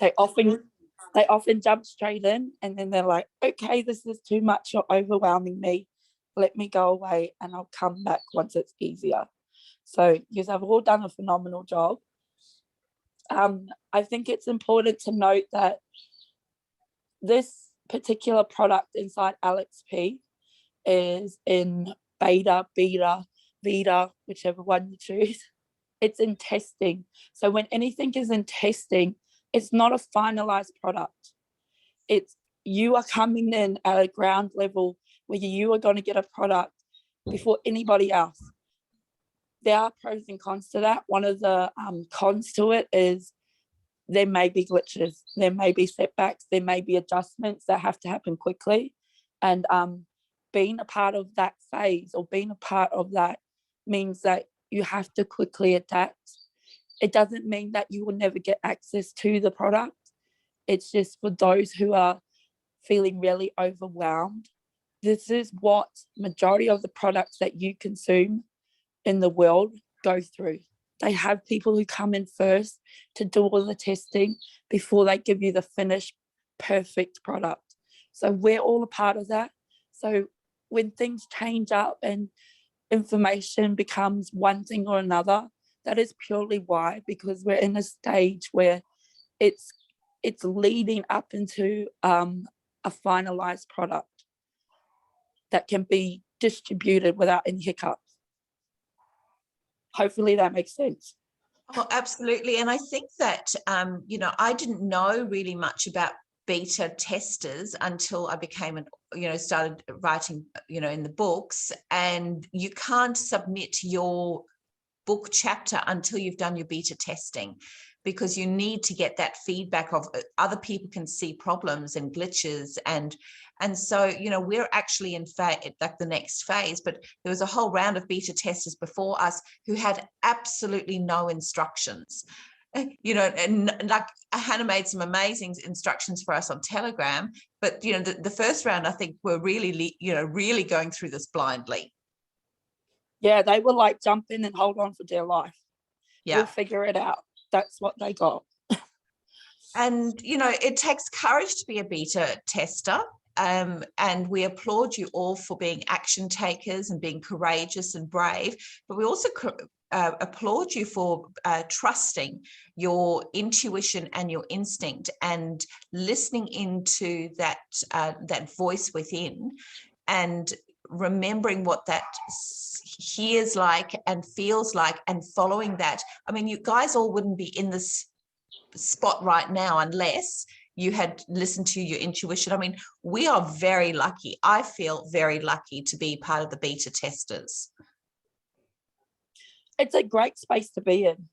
They often jump straight in, and then they're like, okay, this is too much, you're overwhelming me. Let me go away and I'll come back once it's easier. So you have all done a phenomenal job. I think it's important to note that this particular product inside LXP is in beta, whichever one you choose. It's in testing. So when anything is in testing, it's not a finalized product. It's you are coming in at a ground level where you are going to get a product before anybody else. There are pros and cons to that. One of the cons to it is there may be glitches, there may be setbacks, there may be adjustments that have to happen quickly. And being a part of that phase or being a part of that means that you have to quickly adapt. It doesn't mean that you will never get access to the product. It's just for those who are feeling really overwhelmed. This is what majority of the products that you consume in the world go through. They have people who come in first to do all the testing before they give you the finished perfect product. So we're all a part of that. So when things change up and information becomes one thing or another, that is purely why, because we're in a stage where it's leading up into a finalized product that can be distributed without any hiccups. Hopefully that makes sense. Oh, absolutely. And I think that, I didn't know really much about beta testers until I became started writing, in the books. And you can't submit your book chapter until you've done your beta testing, because you need to get that feedback of other people can see problems and glitches. And so, we're actually in like the next phase, but there was a whole round of beta testers before us who had absolutely no instructions. And like Hannah made some amazing instructions for us on Telegram, but the first round, I think, were really going through this blindly. Yeah, they were like, jump in and hold on for dear life. Yeah, we'll figure it out. That's what they got. And it takes courage to be a beta tester. And we applaud you all for being action takers and being courageous and brave, but we also applaud you for trusting your intuition and your instinct and listening into that voice within and remembering what that hears like and feels like and following that. I mean, you guys all wouldn't be in this spot right now unless you had listened to your intuition. I mean, we are very lucky. I feel very lucky to be part of the beta testers. It's a great space to be in.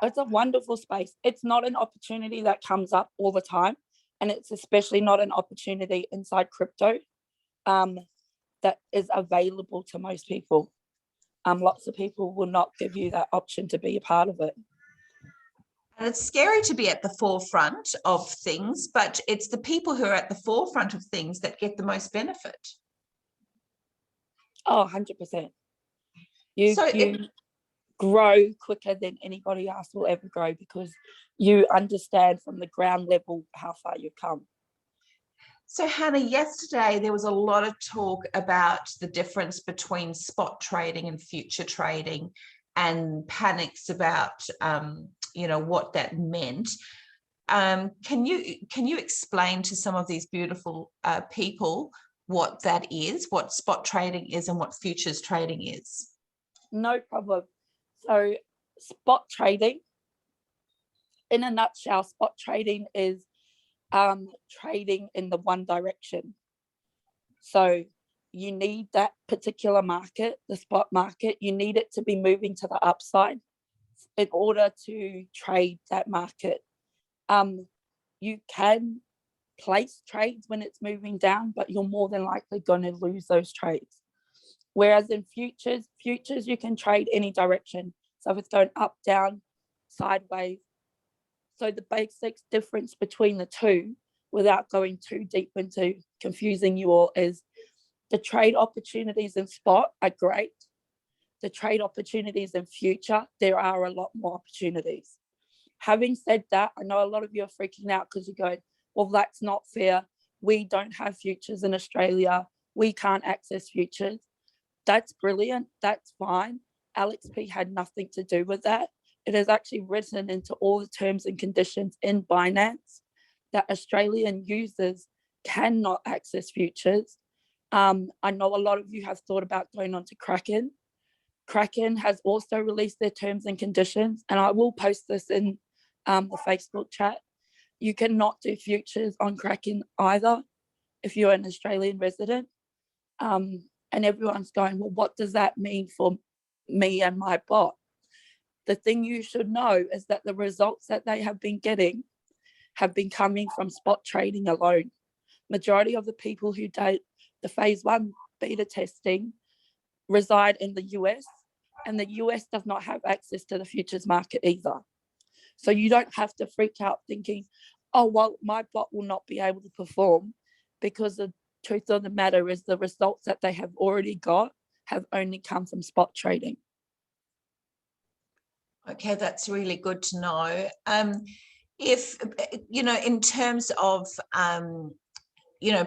It's a wonderful space. It's not an opportunity that comes up all the time, and it's especially not an opportunity inside crypto that is available to most people. Lots of people will not give you that option to be a part of it. And it's scary to be at the forefront of things, but it's the people who are at the forefront of things that get the most benefit. Oh, 100%. You grow quicker than anybody else will ever grow because you understand from the ground level how far you've come. So Hannah, yesterday there was a lot of talk about the difference between spot trading and future trading and panics about what that meant. Can you explain to some of these beautiful people what that is, what spot trading is and what futures trading is? No problem. So spot trading, in a nutshell, spot trading is trading in the one direction. So you need that particular market, the spot market, you need it to be moving to the upside in order to trade that market. You can place trades when it's moving down, but you're more than likely going to lose those trades. Whereas in futures you can trade any direction. So if it's going up, down, sideways. So the basic difference between the two, without going too deep into confusing you all, is the trade opportunities in spot are great. The trade opportunities in future, there are a lot more opportunities. Having said that, I know a lot of you are freaking out because you're going, well, that's not fair. We don't have futures in Australia. We can't access futures. That's brilliant. That's fine. Alex P had nothing to do with that. It is actually written into all the terms and conditions in Binance that Australian users cannot access futures. I know a lot of you have thought about going on to Kraken. Kraken has also released their terms and conditions, and I will post this in the Facebook chat. You cannot do futures on Kraken either if you're an Australian resident. And everyone's going, well, what does that mean for me and my bot? The thing you should know is that the results that they have been getting have been coming from spot trading alone. Majority of the people who did the phase 1 beta testing reside in the US, and the US does not have access to the futures market either. So you don't have to freak out thinking, oh, well, my bot will not be able to perform, because the truth of the matter is the results that they have already got have only come from spot trading. Okay, that's really good to know. If, in terms of,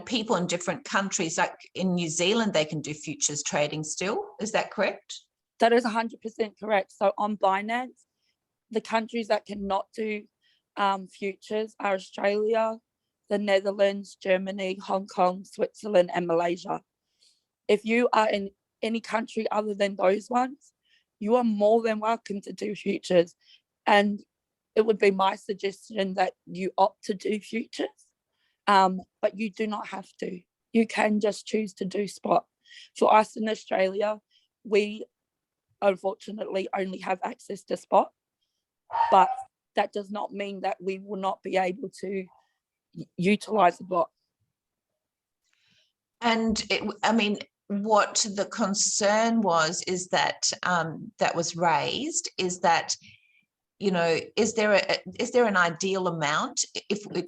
people in different countries, like in New Zealand, they can do futures trading still. Is that correct? That is 100% correct. So on Binance, the countries that cannot do futures are Australia, the Netherlands, Germany, Hong Kong, Switzerland, and Malaysia. If you are in any country other than those ones, you are more than welcome to do futures. And it would be my suggestion that you opt to do futures, but you do not have to. You can just choose to do spot. For us in Australia, we unfortunately only have access to spot, but that does not mean that we will not be able to utilize the bot. And what the concern was is that that was raised is that, is there an ideal amount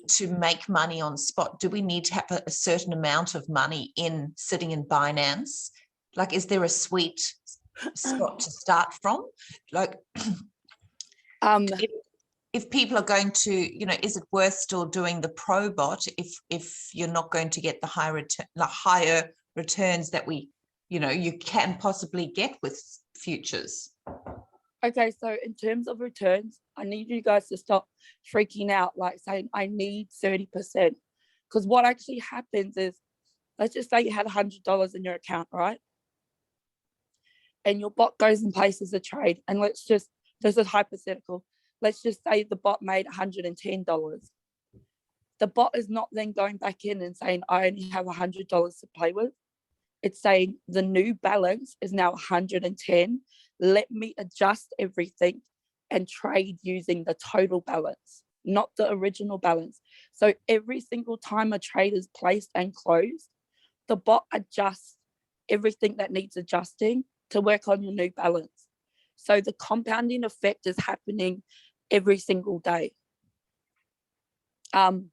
to make money on spot? Do we need to have a certain amount of money sitting in Binance? Like, is there a sweet spot to start from? Like, if people are going to, is it worth still doing the pro bot if you're not going to get the higher returns that you can possibly get with futures? Okay, so in terms of returns, I need you guys to stop freaking out, like saying I need 30%. Because what actually happens is, let's just say you had $100 in your account, right? And your bot goes and places a trade. And this is hypothetical. Let's just say the bot made $110. The bot is not then going back in and saying, I only have $100 to play with. It's saying the new balance is now 110. Let me adjust everything and trade using the total balance, not the original balance. So every single time a trade is placed and closed, the bot adjusts everything that needs adjusting to work on your new balance. So the compounding effect is happening every single day. And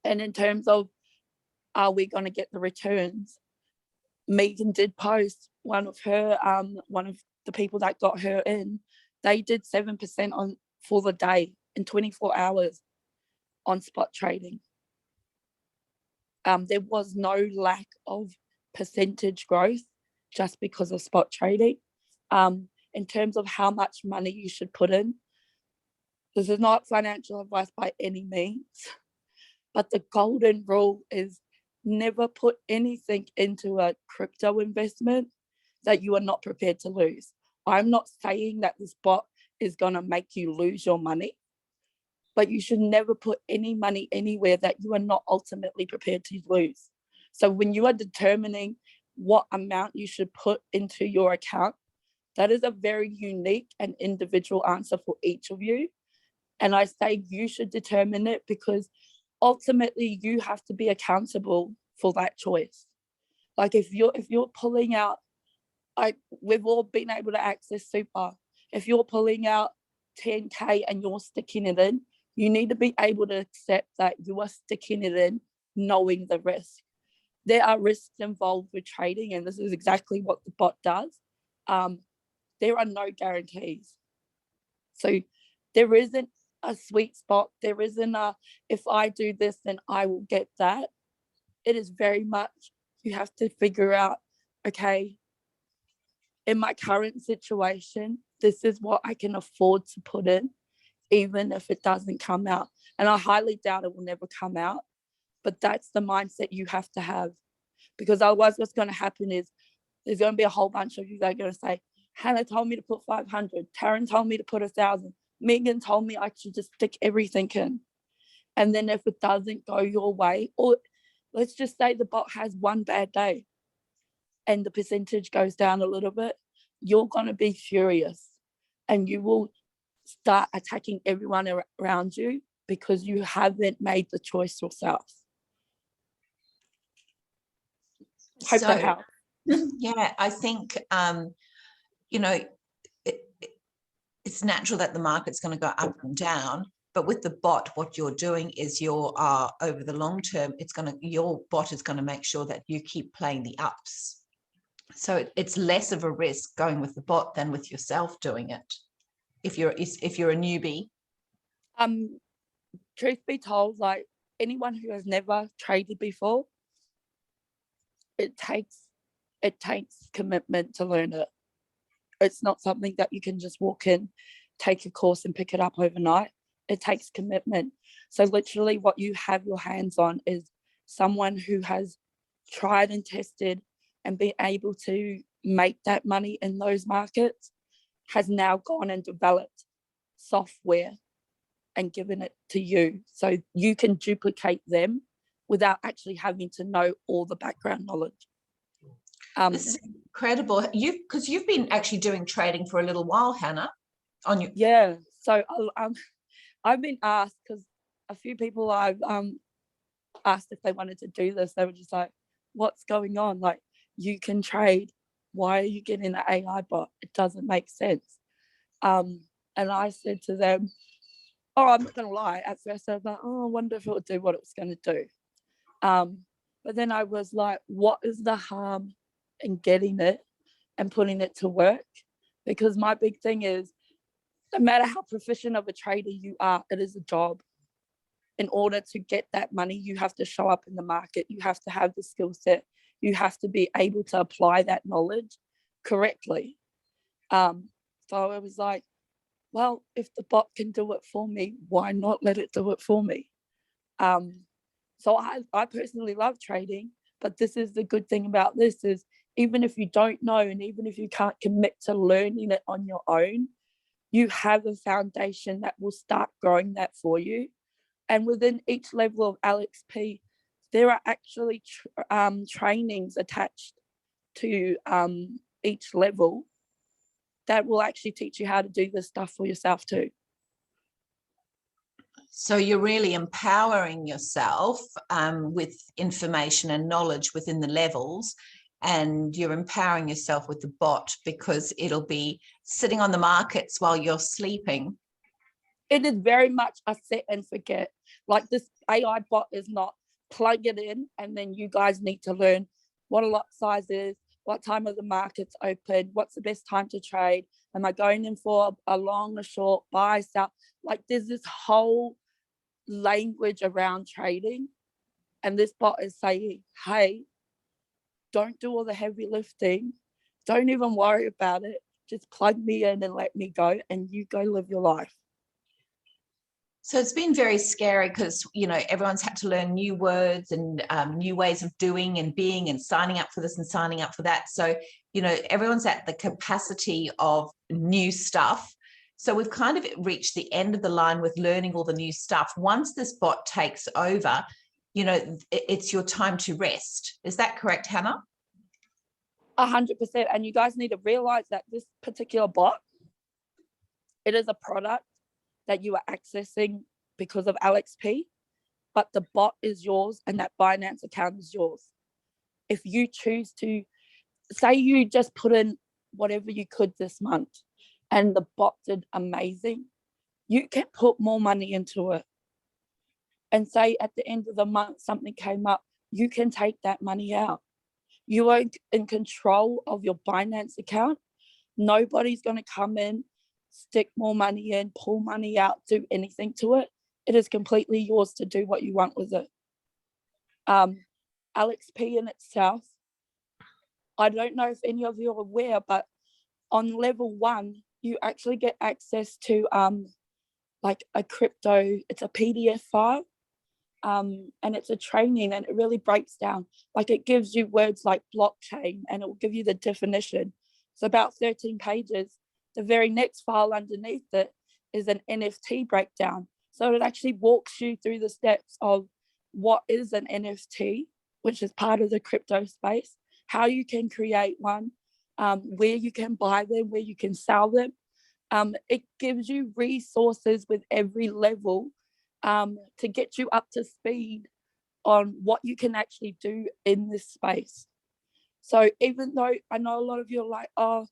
in terms of, are we going to get the returns? Megan did post one of the people that got her in, they did 7% for the day in 24 hours on spot trading. There was no lack of percentage growth just because of spot trading. In terms of how much money you should put in, this is not financial advice by any means, but the golden rule is never put anything into a crypto investment that you are not prepared to lose. I'm not saying that this bot is going to make you lose your money, but you should never put any money anywhere that you are not ultimately prepared to lose. So when you are determining what amount you should put into your account, that is a very unique and individual answer for each of you. And I say you should determine it because ultimately you have to be accountable for that choice. Like if you're pulling out, we've all been able to access super. If you're pulling out 10K and you're sticking it in, you need to be able to accept that you are sticking it in knowing the risk. There are risks involved with trading, and this is exactly what the bot does. There are no guarantees. So there isn't a sweet spot. There isn't a, if I do this, then I will get that. It is very much, you have to figure out, okay, in my current situation, this is what I can afford to put in, even if it doesn't come out. And I highly doubt it will never come out, but that's the mindset you have to have. Because otherwise, what's going to happen is there's going to be a whole bunch of you that are going to say, Hannah told me to put 500, Taryn told me to put 1,000, Megan told me I should just stick everything in. And then if it doesn't go your way, or let's just say the bot has one bad day and the percentage goes down a little bit, you're going to be furious and you will start attacking everyone around you because you haven't made the choice yourself. Hope that helps. Yeah, I think, you know, it's natural that the market's going to go up and down. But with the bot, what you're doing is over the long term, your bot is going to make sure that you keep playing the ups. So it's less of a risk going with the bot than with yourself doing it. If you're a newbie. Truth be told, like anyone who has never traded before, it takes commitment to learn it. It's not something that you can just walk in, take a course and pick it up overnight. It takes commitment. So literally what you have your hands on is someone who has tried and tested and been able to make that money in those markets, has now gone and developed software and given it to you so you can duplicate them without actually having to know all the background knowledge. This is incredible. Because you've been actually doing trading for a little while, Hannah. Yeah. So I've been asked, because a few people I've asked if they wanted to do this, they were just like, what's going on? Like, you can trade. Why are you getting an AI bot? It doesn't make sense. And I said to them, oh, I'm not going to lie. At first I was like, oh, I wonder if it would do what it was going to do. But then I was like, what is the harm in getting it and putting it to work? Because my big thing is, no matter how proficient of a trader you are, it is a job. In order to get that money, you have to show up in the market. You have to have the skill set. You have to be able to apply that knowledge correctly. So I was like, well, if the bot can do it for me, why not let it do it for me? So I personally love trading, but this is the good thing about this is even if you don't know and even if you can't commit to learning it on your own, you have a foundation that will start growing that for you. And within each level of LXP, there are actually trainings attached to each level that will actually teach you how to do this stuff for yourself too. So you're really empowering yourself with information and knowledge within the levels, and you're empowering yourself with the bot because it'll be sitting on the markets while you're sleeping. It is very much a set and forget. Like, this AI bot is not plug it in and then you guys need to learn what a lot size is, what time of the market's open, what's the best time to trade, am I going in for a long or short, buy, sell? Like, there's this whole language around trading, and this bot is saying, hey, don't do all the heavy lifting, don't even worry about it, just plug me in and let me go, and you go live your life. So it's been very scary because, you know, everyone's had to learn new words and new ways of doing and being and signing up for this and signing up for that. So, you know, everyone's at the capacity of new stuff. So we've kind of reached the end of the line with learning all the new stuff. Once this bot takes over, you know, it's your time to rest. Is that correct, Hannah? 100%. And you guys need to realize that this particular bot, it is a product that you are accessing because of LXP, but the bot is yours and that Binance account is yours. If you choose to, say you just put in whatever you could this month and the bot did amazing, you can put more money into it. And say at the end of the month, something came up, you can take that money out. You are in control of your Binance account. Nobody's going to come in stick more money in, pull money out, do anything to it. It is completely yours to do what you want with it. LXP in itself, I don't know if any of you are aware, but on level 1, you actually get access to like a crypto, it's a PDF file, and it's a training, and it really breaks down, like it gives you words like blockchain, and it will give you the definition. It's about 13 pages. The very next file underneath it is an NFT breakdown. So it actually walks you through the steps of what is an NFT, which is part of the crypto space, how you can create one, where you can buy them, where you can sell them. It gives you resources with every level to get you up to speed on what you can actually do in this space. So even though I know a lot of you are like, oh,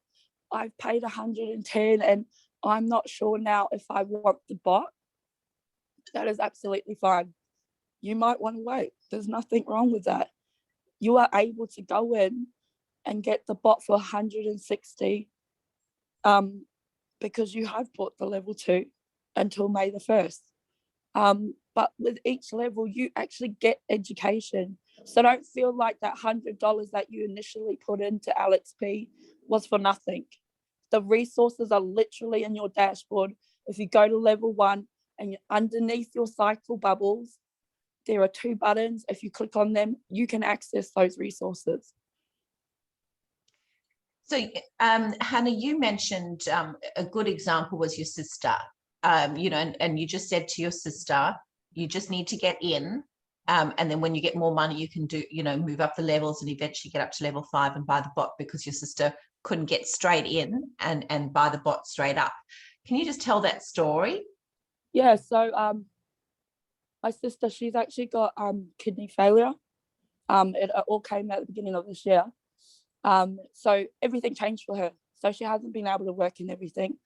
I've paid 110 and I'm not sure now if I want the bot, that is absolutely fine. You might want to wait. There's nothing wrong with that. You are able to go in and get the bot for 160 because you have bought the level 2 until May the 1st. But with each level, you actually get education. So don't feel like that $100 that you initially put into LXP was for nothing. The resources are literally in your dashboard. If you go to level 1 and underneath your cycle bubbles, there are 2 buttons. If you click on them, you can access those resources. So, Hannah, you mentioned a good example was your sister, and you just said to your sister, you just need to get in. And then when you get more money, you can do, move up the levels and eventually get up to level 5 and buy the bot, because your sister couldn't get straight in and buy the bot straight up. Can you just tell that story? Yeah, so my sister, she's actually got kidney failure. It all came at the beginning of this year. So everything changed for her. So she hasn't been able to work and everything.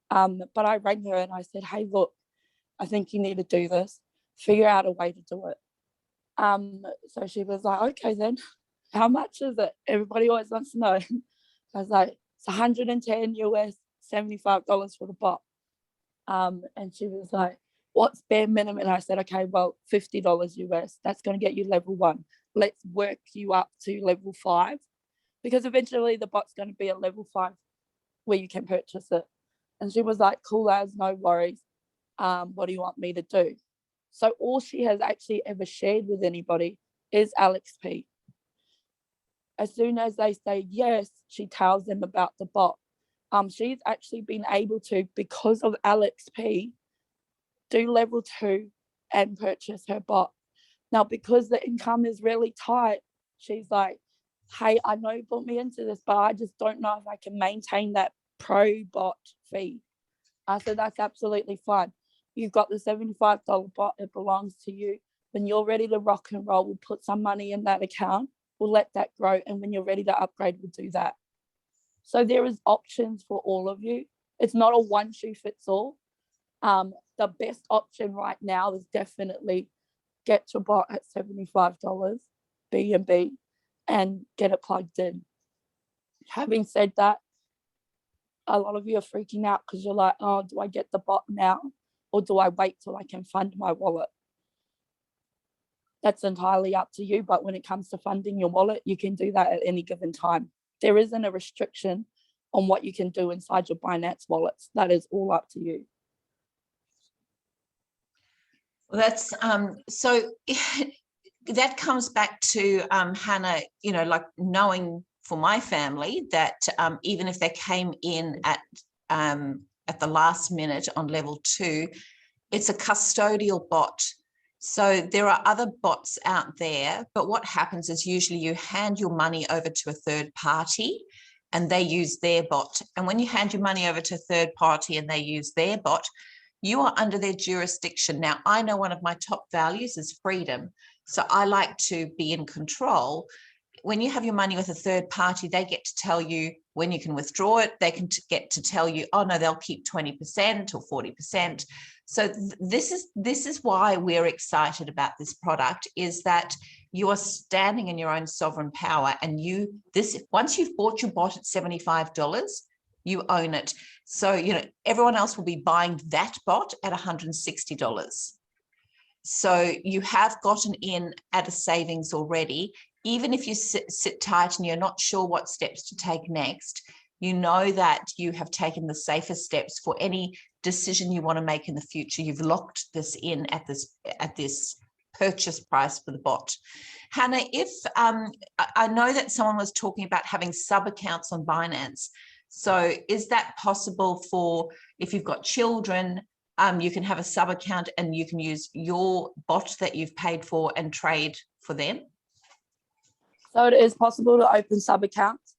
But I rang her and I said, hey, look, I think you need to do this. Figure out a way to do it. So she was like, okay, then how much is it? Everybody always wants to know. I was like, it's 110 US, $75 for the bot. And she was like, what's bare minimum? And I said, okay, well, $50 US. That's going to get you level 1. Let's work you up to level 5, because eventually the bot's going to be at level 5 where you can purchase it. And she was like, cool as, no worries. What do you want me to do? So all she has actually ever shared with anybody is LXP. As soon as they say yes, she tells them about the bot. She's actually been able to, because of LXP, do level 2 and purchase her bot. Now, because the income is really tight, she's like, hey, I know you put me into this, but I just don't know if I can maintain that pro bot fee. I said, that's absolutely fine. You've got the $75 bot, it belongs to you. When you're ready to rock and roll, we'll put some money in that account, we'll let that grow, and when you're ready to upgrade, we'll do that. So there is options for all of you. It's not a one shoe fits all. The best option right now is definitely get your bot at $75 B&B and get it plugged in. Having said that, a lot of you are freaking out because you're like, oh, do I get the bot now or do I wait till I can fund my wallet? That's entirely up to you. But when it comes to funding your wallet, you can do that at any given time. There isn't a restriction on what you can do inside your Binance wallets. That is all up to you. Well, that's so that comes back to Hannah, like knowing for my family that even if they came in at the last minute on level 2, it's a custodial bot. So there are other bots out there, but what happens is usually you hand your money over to a third party and they use their bot. And when you hand your money over to a third party and they use their bot, you are under their jurisdiction. Now, I know one of my top values is freedom. So I like to be in control. When you have your money with a third party, they get to tell you when you can withdraw it. They can get to tell you, oh no, they'll keep 20% or 40%. So this is why we're excited about this product, is that you are standing in your own sovereign power. And once you've bought your bot at $75, You own it. So, everyone else will be buying that bot at $160. So you have gotten in at a savings already. Even if you sit tight and you're not sure what steps to take next, you know that you have taken the safest steps for any decision you want to make in the future. You've locked this in at this purchase price for the bot. Hannah, if I know that someone was talking about having sub accounts on Binance. So is that possible for if you've got children? You can have a sub account and you can use your bot that you've paid for and trade for them. So it is possible to open sub accounts.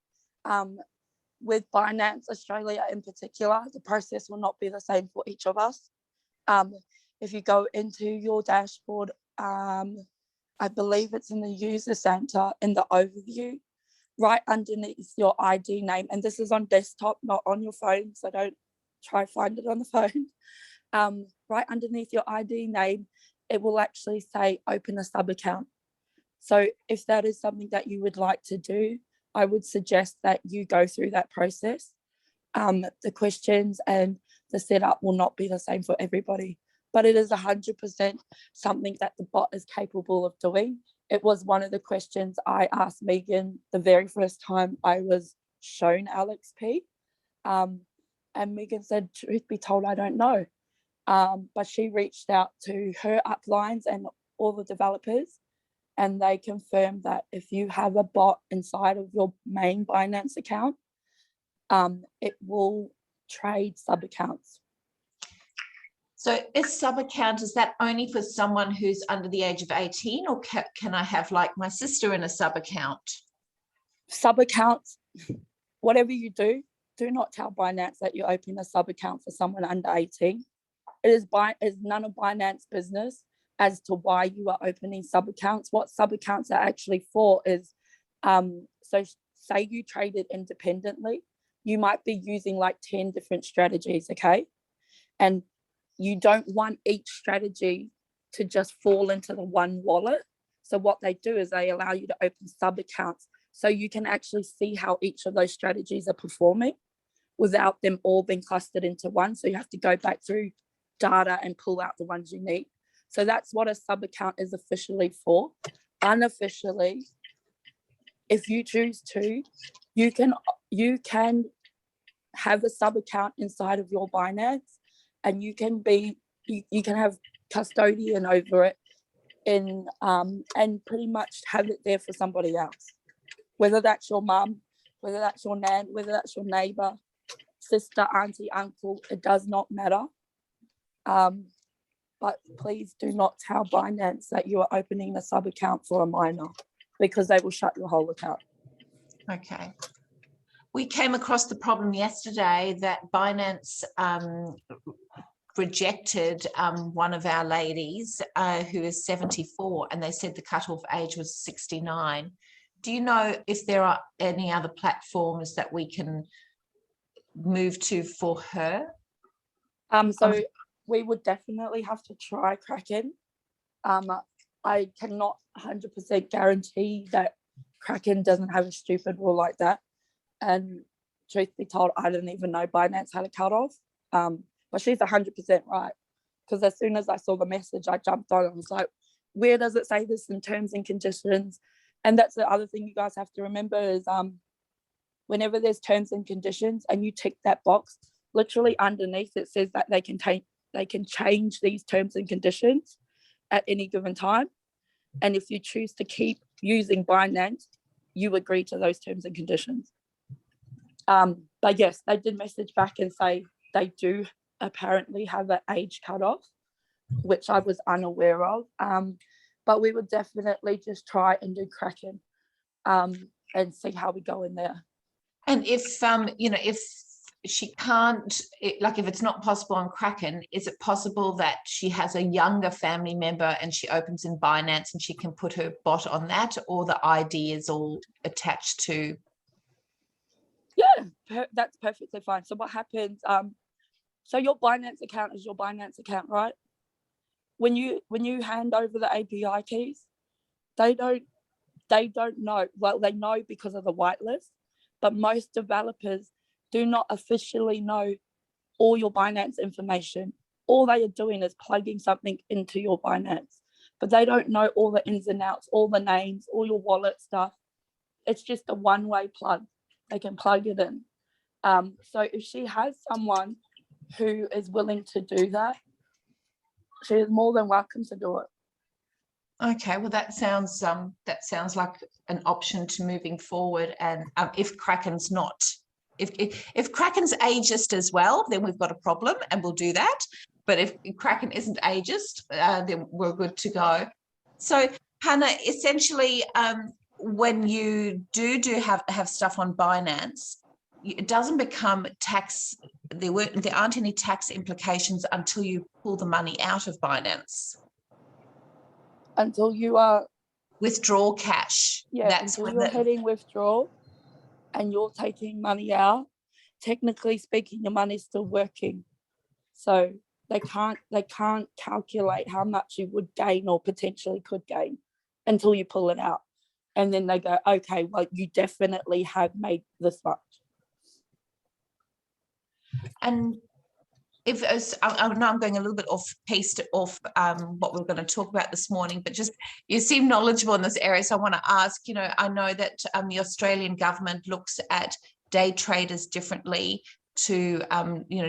With Binance Australia in particular, the process will not be the same for each of us. If you go into your dashboard, I believe it's in the user center in the overview, right underneath your ID name, and this is on desktop, not on your phone, so don't try find it on the phone. Right underneath your ID name, it will actually say open a sub account. So if that is something that you would like to do, I would suggest that you go through that process. The questions and the setup will not be the same for everybody, but it is 100% something that the bot is capable of doing. It was one of the questions I asked Megan the very first time I was shown LXP. And Megan said, truth be told, I don't know. But she reached out to her uplines and all the developers, and they confirmed that if you have a bot inside of your main Binance account, it will trade sub accounts. So is sub account, is that only for someone who's under the age of 18, or can I have like my sister in a sub account? Sub accounts, whatever you do not tell Binance that you open a sub account for someone under 18. It is none of Binance business as to why you are opening sub accounts. What sub accounts are actually for is, so say you traded independently, you might be using like 10 different strategies, okay? And you don't want each strategy to just fall into the one wallet. So what they do is they allow you to open sub accounts so you can actually see how each of those strategies are performing without them all being clustered into one. So you have to go back through data and pull out the ones you need. So that's what a sub account is officially for. Unofficially, if you choose to, you can have a sub account inside of your Binance, and you can have custodian over it and pretty much have it there for somebody else, whether that's your mum, whether that's your nan, whether that's your neighbor, sister, auntie, uncle, it does not matter. But please do not tell Binance that you are opening a sub account for a minor, because they will shut your whole account. Okay. We came across the problem yesterday that Binance rejected one of our ladies who is 74, and they said the cutoff age was 69. Do you know if there are any other platforms that we can move to for her? So we would definitely have to try Kraken. I cannot 100% guarantee that Kraken doesn't have a stupid rule like that. And truth be told, I didn't even know Binance had a cutoff. But she's 100% right. Because as soon as I saw the message, I jumped on and was like, where does it say this in terms and conditions? And that's the other thing you guys have to remember is whenever there's terms and conditions and you tick that box, literally underneath it says that they can change these terms and conditions at any given time. And if you choose to keep using Binance, you agree to those terms and conditions. But yes, they did message back and say they do apparently have an age cutoff, which I was unaware of. But we would definitely just try and do Kraken and see how we go in there. And if if she can't, like if it's not possible on Kraken, is it possible that she has a younger family member and she opens in Binance and she can put her bot on that, or the ID is all attached to? Yeah, that's perfectly fine. So what happens, so your Binance account is your Binance account, right? When you hand over the API keys, they don't know. Well, they know because of the whitelist, but most developers do not officially know all your Binance information. All they are doing is plugging something into your Binance, but they don't know all the ins and outs, all the names, all your wallet stuff. It's just a one-way plug. They can plug it in. So if she has someone who is willing to do that, she is more than welcome to do it. Okay, well, that sounds like an option to moving forward. And if Kraken's not, if Kraken's ageist as well, then we've got a problem, and we'll do that. But if Kraken isn't ageist, then we're good to go. So, Hannah, essentially, when you do have stuff on Binance, it doesn't become tax. There aren't any tax implications until you pull the money out of Binance. Until you are withdraw cash. Yeah, that's until you're hitting withdrawal and you're taking money out, technically speaking, your money's still working. So they can't calculate how much you would gain or potentially could gain until you pull it out. And then they go, okay, well, you definitely have made this much. And if I know I'm going a little bit off what we're going to talk about this morning, but just you seem knowledgeable in this area, so I want to ask. I know that the Australian government looks at day traders differently to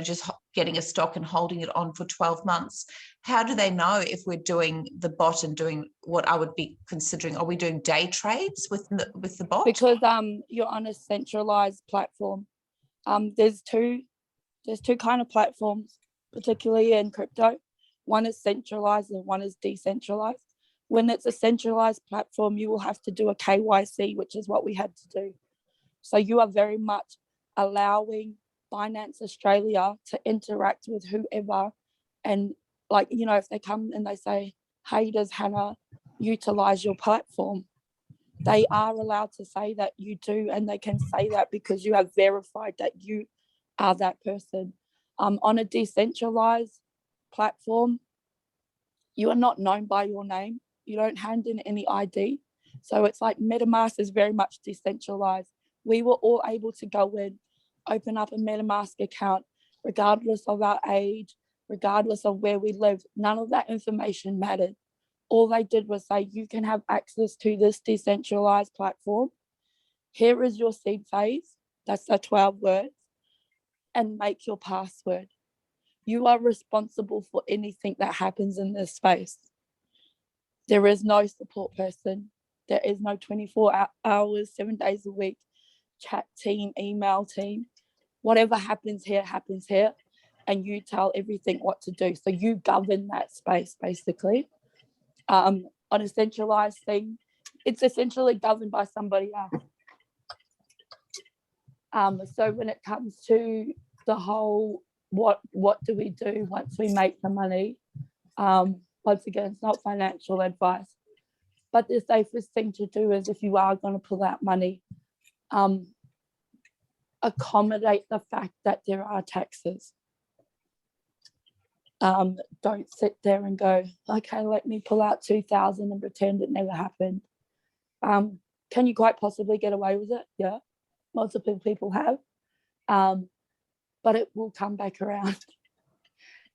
just getting a stock and holding it on for 12 months. How do they know if we're doing the bot and doing what I would be considering? Are we doing day trades with the bot? Because you're on a centralized platform. There's two kind of platforms, particularly in crypto. One is centralized and one is decentralized. When it's a centralized platform, you will have to do a KYC, which is what we had to do. So you are very much allowing Binance Australia to interact with whoever. And if they come and they say, hey, does Hannah utilize your platform? They are allowed to say that you do, and they can say that because you have verified that you are that person. On a decentralized platform, you are not known by your name. You don't hand in any ID. So it's like MetaMask is very much decentralized. We were all able to go in, open up a MetaMask account, regardless of our age, regardless of where we live. None of that information mattered. All they did was say, you can have access to this decentralized platform. Here is your seed phase. That's the 12 words. And make your password. You are responsible for anything that happens in this space. There is no support person. There is no 24 hours, 7 days a week, chat team, email team. Whatever happens here, and you tell everything what to do. So you govern that space, basically. On a centralized thing, it's essentially governed by somebody else. So when it comes to the whole, what do we do once we make the money? Once again, it's not financial advice, but the safest thing to do is, if you are going to pull out money, accommodate the fact that there are taxes. Don't sit there and go, okay, let me pull out 2,000 and pretend it never happened. Can you quite possibly get away with it? Yeah, multiple people have, but it will come back around.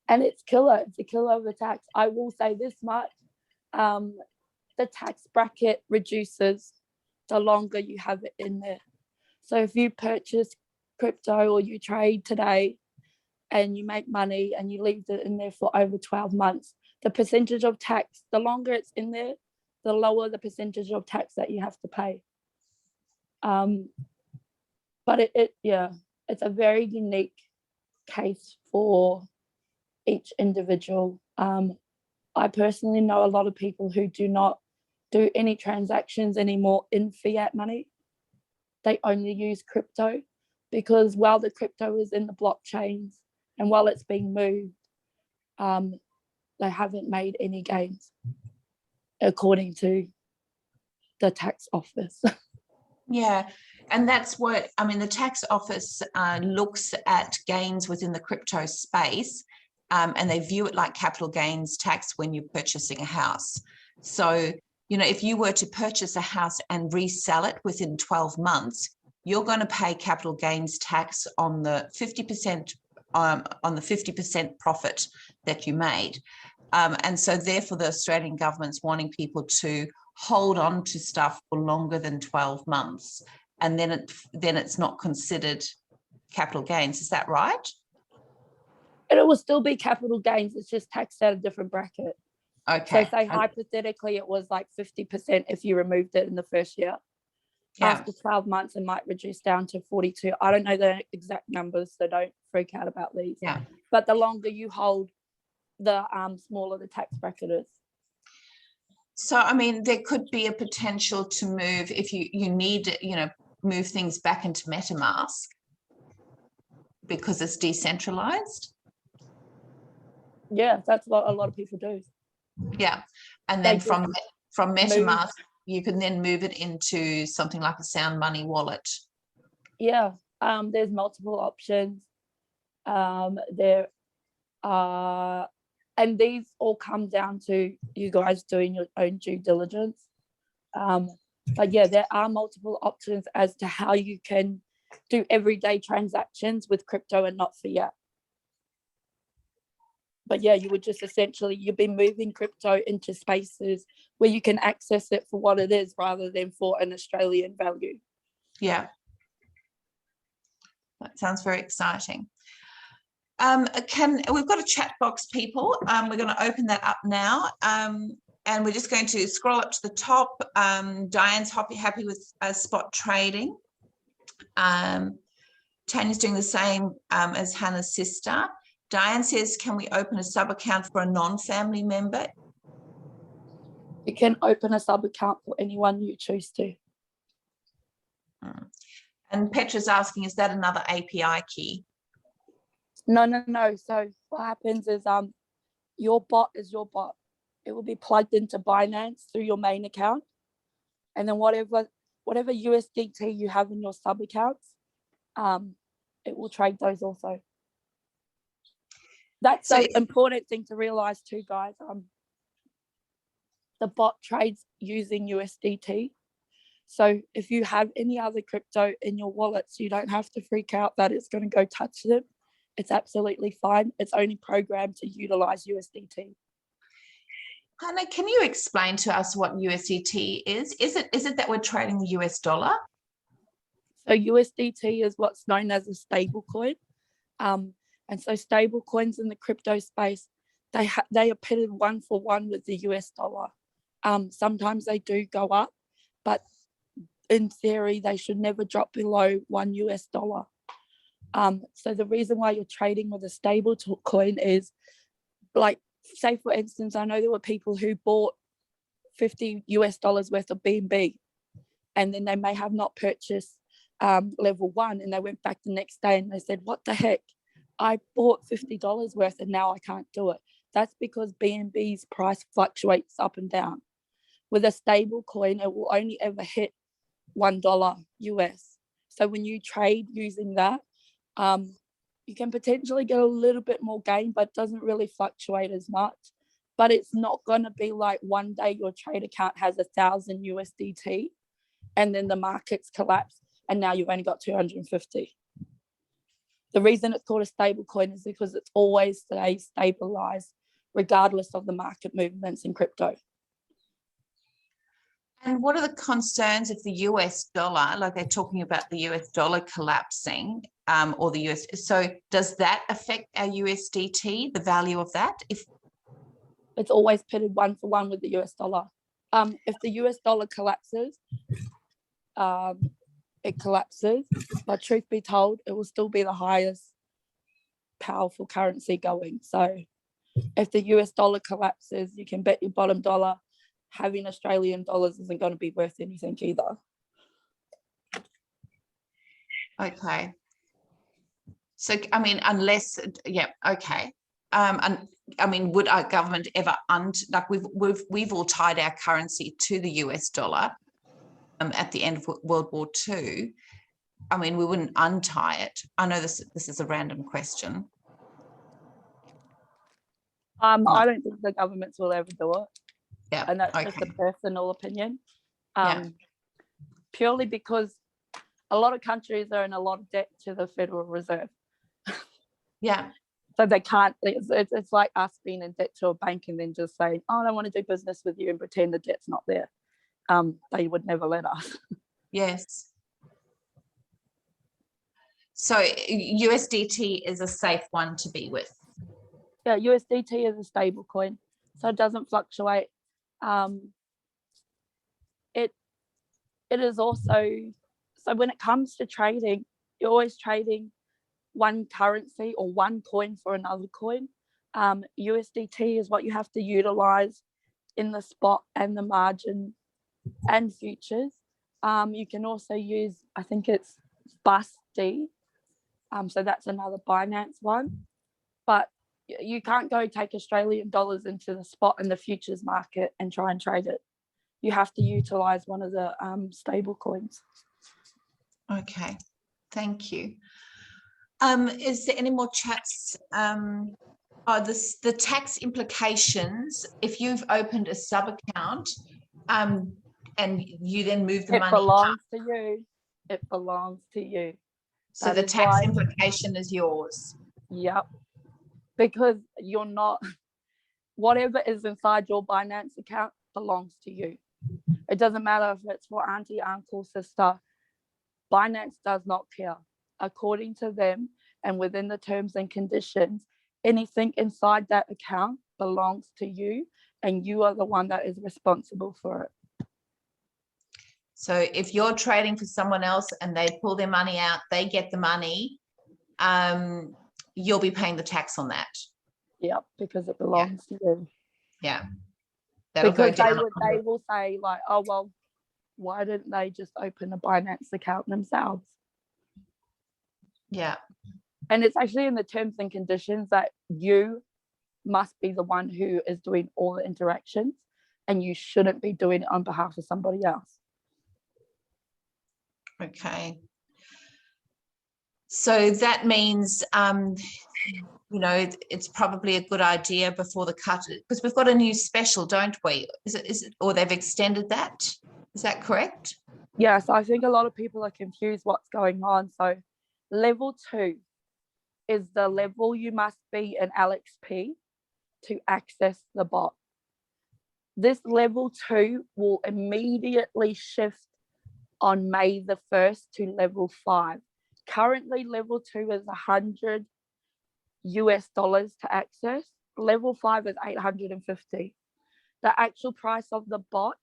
And it's a killer of a tax. I will say this much, the tax bracket reduces the longer you have it in there. So if you purchase crypto or you trade today and you make money and you leave it in there for over 12 months, the percentage of tax, the longer it's in there, the lower the percentage of tax that you have to pay. But it's a very unique case for each individual. I personally know a lot of people who do not do any transactions anymore in fiat money. They only use crypto, because while the crypto is in the blockchains and while it's being moved, they haven't made any gains, according to the tax office. Yeah, and that's what, the tax office looks at gains within the crypto space, and they view it like capital gains tax when you're purchasing a house. So, if you were to purchase a house and resell it within 12 months, you're going to pay capital gains tax on the 50% profit that you made. And so therefore the Australian government's wanting people to hold on to stuff for longer than 12 months. And then it's not considered capital gains. Is that right? And it will still be capital gains. It's just taxed at a different bracket. Okay. So say hypothetically it was like 50% if you removed it in the first year. Yeah. After 12 months, it might reduce down to 42. I don't know the exact numbers, so don't freak out about these. Yeah. But the longer you hold, the smaller the tax bracket is. So, I mean, there could be a potential to move if you need, move things back into MetaMask because it's decentralized. Yeah, that's what a lot of people do. Yeah. And then They from MetaMask, move. you can then move it into something like a Sound Money wallet. Yeah, there's multiple options. There are, and these all come down to you guys doing your own due diligence. But yeah, there are multiple options as to how you can do everyday transactions with crypto and not fiat. But yeah, you would just essentially, you'd be moving crypto into spaces where you can access it for what it is rather than for an Australian value. Yeah. That sounds very exciting. We've got a chat box, people. We're going to open that up now. And we're just going to scroll up to the top. Diane's happy with spot trading. Tanya's doing the same as Hannah's sister. Diane says, can we open a sub account for a non-family member? You can open a sub account for anyone you choose to. And Petra's asking, is that another API key? No. So what happens is your bot is your bot. It will be plugged into Binance through your main account. And then whatever USDT you have in your sub accounts, it will trade those also. That's the important thing to realize too, guys. The bot trades using USDT. So if you have any other crypto in your wallets, you don't have to freak out that it's going to go touch them. It's absolutely fine. It's only programmed to utilize USDT. Hannah, can you explain to us what USDT is? Is it that we're trading the US dollar? So USDT is what's known as a stable coin. And so stable coins in the crypto space, they are pitted 1-for-1 with the US dollar. Sometimes they do go up, but in theory, they should never drop below $1 US. So the reason why you're trading with a stable coin is, like, say for instance, I know there were people who bought $50 US worth of BNB, and then they may have not purchased level 1, and they went back the next day and they said, what the heck? I bought $50 worth and now I can't do it. That's because BNB's price fluctuates up and down. With a stable coin, it will only ever hit $1 US. So when you trade using that, you can potentially get a little bit more gain, but it doesn't really fluctuate as much. But it's not going to be like one day your trade account has 1,000 USDT and then the markets collapse and now you've only got 250. The reason it's called a stable coin is because it's always stays stabilized regardless of the market movements in crypto. And what are the concerns if the US dollar, like they're talking about the US dollar collapsing, or the US, so does that affect our USDT, the value of that? If it's always pitted 1-for-1 with the US dollar. If the US dollar collapses, it collapses, but truth be told, it will still be the highest powerful currency going. So if the US dollar collapses, you can bet your bottom dollar having Australian dollars isn't going to be worth anything either. Okay. So, I mean, unless, yeah, okay. And I mean, would our government ever like we've all tied our currency to the US dollar at the end of World War II. I mean, we wouldn't untie it. I know this is a random question. I don't think the governments will ever do it. Yeah, and that's okay. just a personal opinion. Yeah. Purely because a lot of countries are in a lot of debt to the Federal Reserve. Yeah. So they can't, it's like us being in debt to a bank and then just saying, oh, I don't want to do business with you and pretend the debt's not there. They would never let us. Yes. So USDT is a safe one to be with. Yeah, USDT is a stable coin, so it doesn't fluctuate. It is also, so when it comes to trading, you're always trading one currency or one coin for another coin. USDT is what you have to utilize in the spot and the margin and futures. You can also use, I think it's BUSD. So that's another Binance one. But you can't go take Australian dollars into the spot and the futures market and try and trade it. You have to utilize one of the stable coins. Okay, thank you. Is there any more chats? The tax implications if you've opened a sub account and you then move the money. It belongs to you. It belongs to you. So the tax implication is yours. Yep. Because you're not, whatever is inside your Binance account belongs to you. It doesn't matter if it's for auntie, uncle, sister. Binance does not care. According to them and within the terms and conditions, anything inside that account belongs to you and you are the one that is responsible for it. So if you're trading for someone else and they pull their money out, they get the money, you'll be paying the tax on that. Yep, because it belongs to you. Yeah. That'll because go down. they will say like, oh, well, why didn't they just open a Binance account themselves? Yeah. And it's actually in the terms and conditions that you must be the one who is doing all the interactions and you shouldn't be doing it on behalf of somebody else. Okay. So that means, you know, it's probably a good idea before the cut, because we've got a new special, don't we? Is it, or they've extended that? Is that correct? Yes, I think a lot of people are confused what's going on. So level 2 is the level you must be an LXP to access the bot. This level 2 will immediately shift on May the 1st to level 5. Currently, level 2 is $100 to access. Level 5 is $850. The actual price of the bot,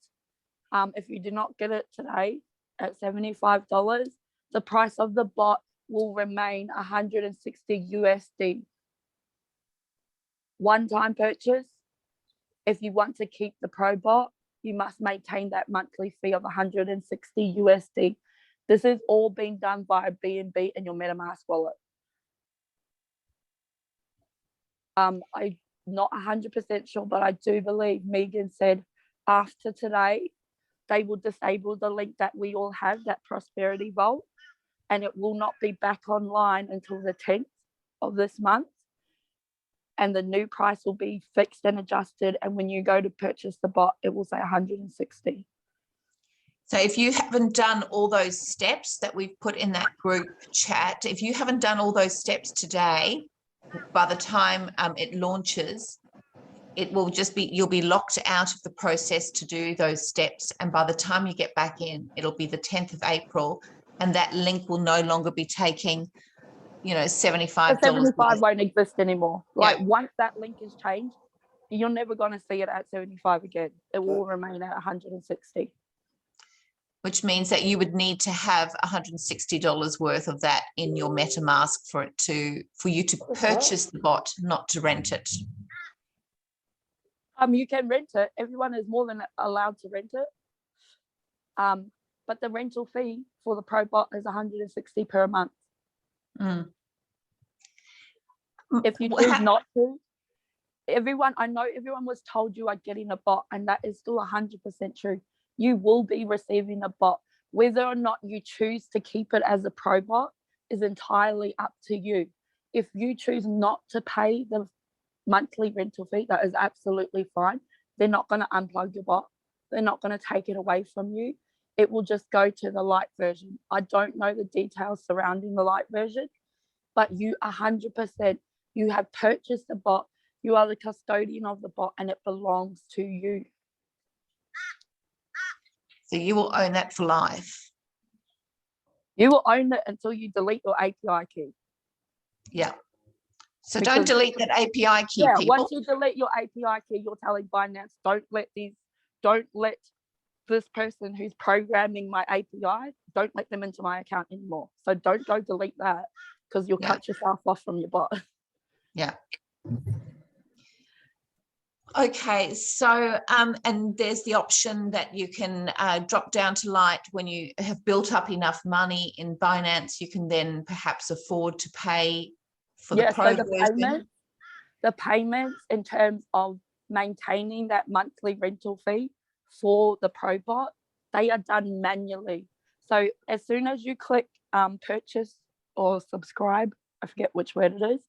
if you do not get it today at $75, the price of the bot will remain $160. One-time purchase. If you want to keep the pro bot, you must maintain that monthly fee of $160. This is all being done via BNB in your MetaMask wallet. I'm not 100% sure, but I do believe Megan said after today, they will disable the link that we all have, that Prosperity Vault, and it will not be back online until the 10th of this month. And the new price will be fixed and adjusted. And when you go to purchase the bot, it will say 160. So if you haven't done all those steps that we've put in that group chat, if you haven't done all those steps today, by the time it launches, it will just be, you'll be locked out of the process to do those steps. And by the time you get back in, it'll be the 10th of April. And that link will no longer be taking, you know, $75. The 75 won't exist anymore. Like Yeah. once that link is changed, you're never going to see it at 75 again. It will remain at 160. Which means that you would need to have $160 worth of that in your MetaMask for you to purchase the bot, not to rent it. You can rent it. Everyone is more than allowed to rent it. But the rental fee for the pro bot is 160 per month. Mm. If you choose not to, I know everyone was told you are getting a bot, and that is still 100% true. You will be receiving a bot. Whether or not you choose to keep it as a pro bot is entirely up to you. If you choose not to pay the monthly rental fee, that is absolutely fine. They're not going to unplug your bot. They're not going to take it away from you. it will just go to the light version. I don't know the details surrounding the light version, but you 100%, you have purchased the bot, you are the custodian of the bot, and it belongs to you. So you will own that for life. You will own it until you delete your API key. Yeah. So don't delete that API key, yeah, people. Once you delete your API key, you're telling Binance, don't let this person who's programming my API, don't let them into my account anymore. So don't go delete that, because you'll cut yourself off from your bot. Yeah. Okay, so and there's the option that you can drop down to light when you have built up enough money in Binance. You can then perhaps afford to pay for the pro version. The payments in terms of maintaining that monthly rental fee for the pro bot, they are done manually. So as soon as you click purchase or subscribe, I forget which word it is,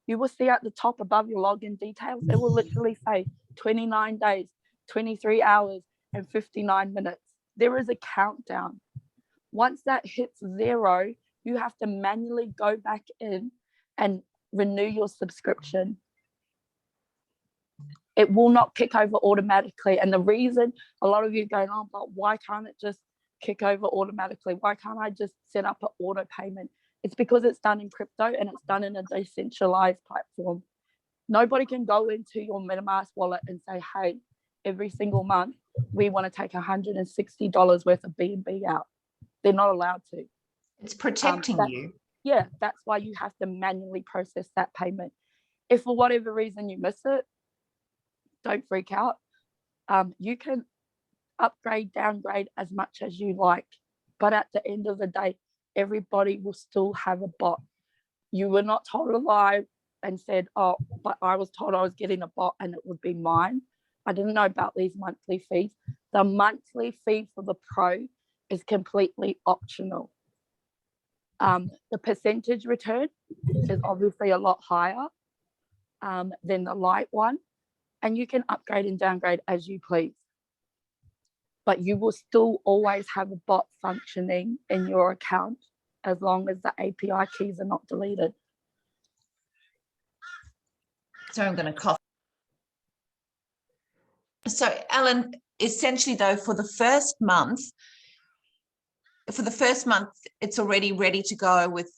you will see at the top above your login details, it will literally say 29 days, 23 hours, and 59 minutes. There is a countdown. Once that hits 0, you have to manually go back in and renew your subscription. It will not kick over automatically. And the reason a lot of you are going, oh, but why can't it just kick over automatically? Why can't I just set up an auto payment? It's because it's done in crypto and it's done in a decentralized platform. Nobody can go into your MetaMask wallet and say, hey, every single month, we want to take $160 worth of BNB out. They're not allowed to. It's protecting you. Yeah, that's why you have to manually process that payment. If for whatever reason you miss it, don't freak out. You can upgrade, downgrade as much as you like. But at the end of the day, everybody will still have a bot. You were not told a lie and said, oh, but I was told I was getting a bot and it would be mine. I didn't know about these monthly fees. The monthly fee for the pro is completely optional. The percentage return is obviously a lot higher than the light one, and you can upgrade and downgrade as you please. But you will still always have a bot functioning in your account as long as the API keys are not deleted. So I'm going to cough. So Alan, essentially though, for the first month, it's already ready to go with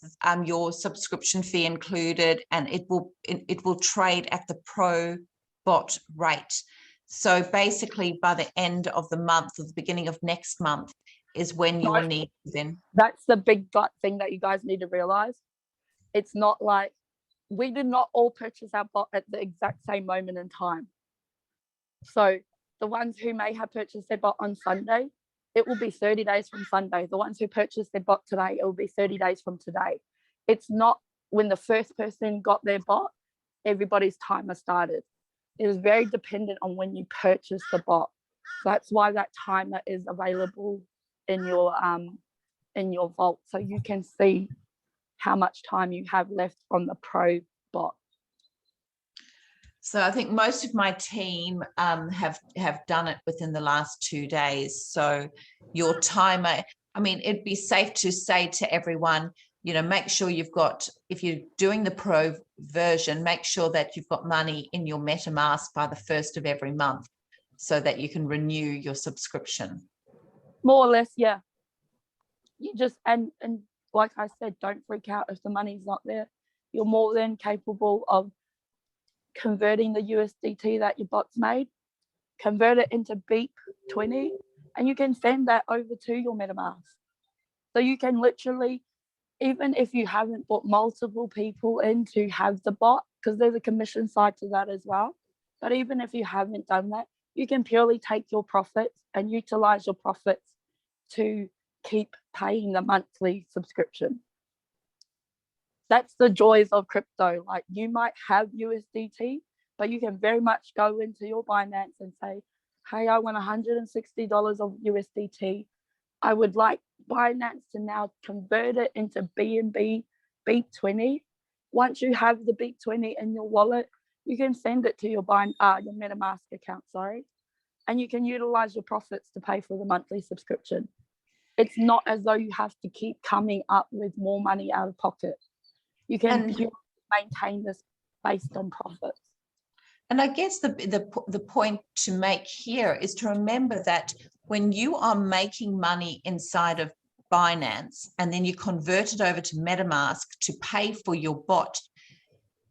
your subscription fee included, and it will trade at the pro bot rate. So basically by the end of the month or the beginning of next month is when you will need to then. That's the big gut thing that you guys need to realize. It's not like we did not all purchase our bot at the exact same moment in time. So the ones who may have purchased their bot on Sunday, it will be 30 days from Sunday. The ones who purchased their bot today, it will be 30 days from today. It's not when the first person got their bot, everybody's timer started. It is very dependent on when you purchase the bot. That's why that timer is available in your vault, so you can see how much time you have left on the pro bot. So I think most of my team have done it within the last 2 days. So your timer, I mean, it'd be safe to say to everyone, you know, make sure you've got, if you're doing the pro version, make sure that you've got money in your MetaMask by the 1st of every month so that you can renew your subscription. More or less, yeah. You just, and like I said, don't freak out if the money's not there. You're more than capable of converting the USDT that your bot's made, convert it into BEEP20, and you can send that over to your MetaMask. So you can literally, even if you haven't brought multiple people in to have the bot, because there's a commission side to that as well, but even if you haven't done that, you can purely take your profits and utilize your profits to keep paying the monthly subscription. That's the joys of crypto. Like, you might have USDT, but you can very much go into your Binance and say, hey, I want $160 of USDT. I would like Binance to now convert it into BNB BEEP20. Once you have the BEEP20 in your wallet, you can send it to your MetaMask account, and you can utilize your profits to pay for the monthly subscription. It's not as though you have to keep coming up with more money out of pocket. You can maintain this based on profits. And I guess the point to make here is to remember that when you are making money inside of Binance and then you convert it over to MetaMask to pay for your bot,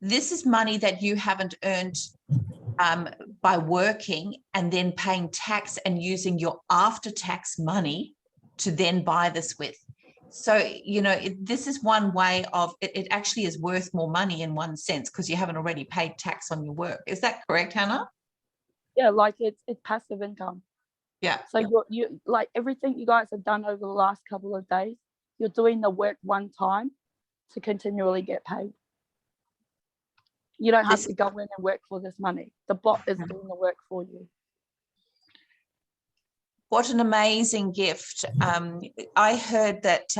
this is money that you haven't earned by working and then paying tax and using your after-tax money to then buy this with. So, you know, this is one way of it actually is worth more money in one sense because you haven't already paid tax on your work. Is that correct, Hannah? Yeah, like it's passive income. Yeah. So you like everything you guys have done over the last couple of days, you're doing the work one time to continually get paid. You don't have to go in and work for this money. The bot is doing the work for you. What an amazing gift. I heard that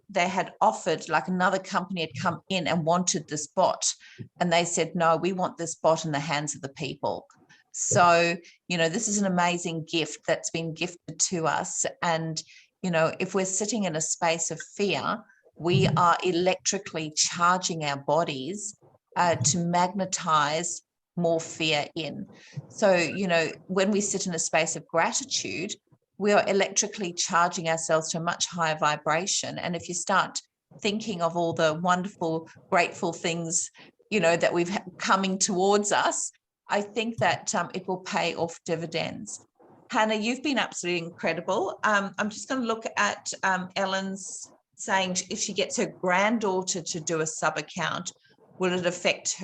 they had offered, like another company had come in and wanted this bot. And they said, no, we want this bot in the hands of the people. So, you know, this is an amazing gift that's been gifted to us. And, you know, if we're sitting in a space of fear, we are electrically charging our bodies to magnetize more fear in. So, you know, when we sit in a space of gratitude, we are electrically charging ourselves to a much higher vibration. And if you start thinking of all the wonderful, grateful things, you know, that we've coming towards us, I think that it will pay off dividends. Hannah, you've been absolutely incredible. I'm just going to look at Ellen's saying if she gets her granddaughter to do a sub account, will it affect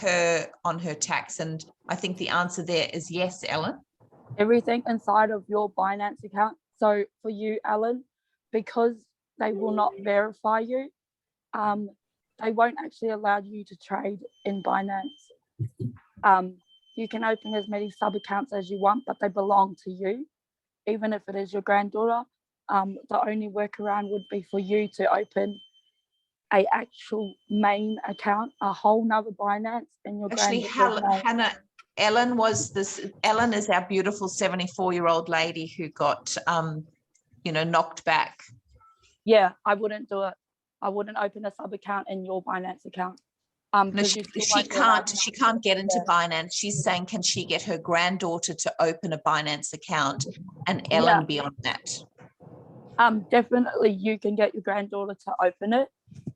her on her tax? And I think the answer there is yes, Ellen. Everything inside of your Binance account. So for you, Ellen, because they will not verify you, they won't actually allow you to trade in Binance. You can open as many sub accounts as you want, but they belong to you, even if it is your granddaughter. The only workaround would be for you to open a actual main account, a whole nother Binance, and your actually Hannah, Ellen is our beautiful 74-year-old lady who got you know, knocked back. Yeah, I wouldn't do it. I wouldn't open a sub account in your Binance account. No, she can't get into Binance. She's saying, can she get her granddaughter to open a Binance account and Ellen be on that? Definitely you can get your granddaughter to open it,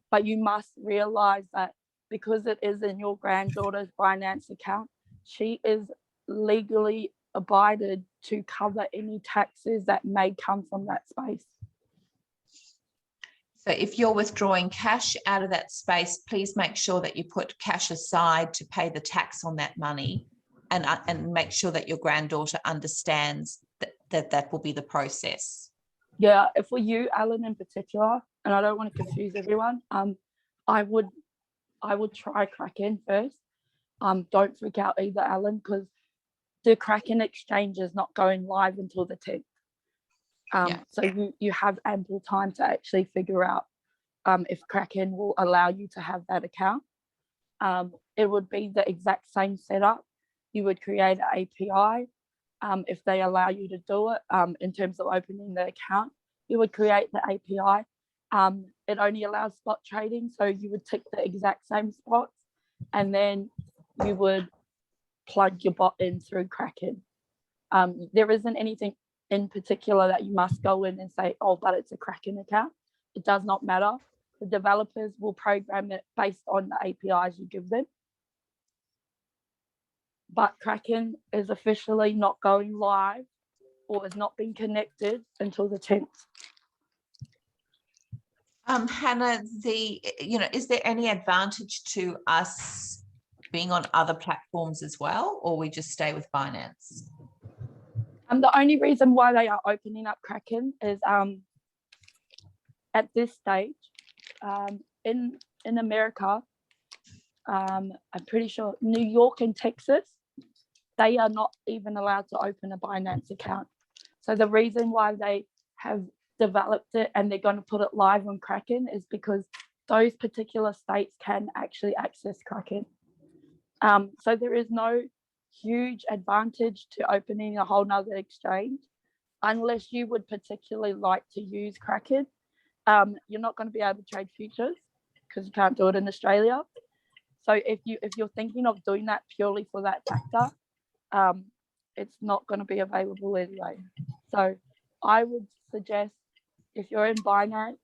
but you must realize that because it is in your granddaughter's Binance account, she is legally abided to cover any taxes that may come from that space. So if you're withdrawing cash out of that space, please make sure that you put cash aside to pay the tax on that money, and make sure that your granddaughter understands that will be the process. Yeah, for you, Alan, in particular, and I don't want to confuse everyone, I would try Kraken first. Don't freak out either, Alan, because the Kraken exchange is not going live until the 10th. So you have ample time to actually figure out if Kraken will allow you to have that account. It would be the exact same setup. You would create an API. If they allow you to do it, in terms of opening the account, you would create the API. It only allows spot trading, so you would tick the exact same spots, and then you would plug your bot in through Kraken. There isn't anything in particular that you must go in and say, oh, but it's a Kraken account. It does not matter. The developers will program it based on the APIs you give them. But Kraken is officially not going live or has not been connected until the 10th. Hannah, is there any advantage to us being on other platforms as well, or we just stay with Binance? The only reason why they are opening up Kraken is at this stage, in America, I'm pretty sure New York and Texas, they are not even allowed to open a Binance account. So the reason why they have developed it and they're going to put it live on Kraken is because those particular states can actually access Kraken. So there is no huge advantage to opening a whole nother exchange unless you would particularly like to use Kraken. You're not going to be able to trade futures because you can't do it in Australia. So if you're thinking of doing that purely for that factor, it's not going to be available anyway. So I would suggest, if you're in Binance,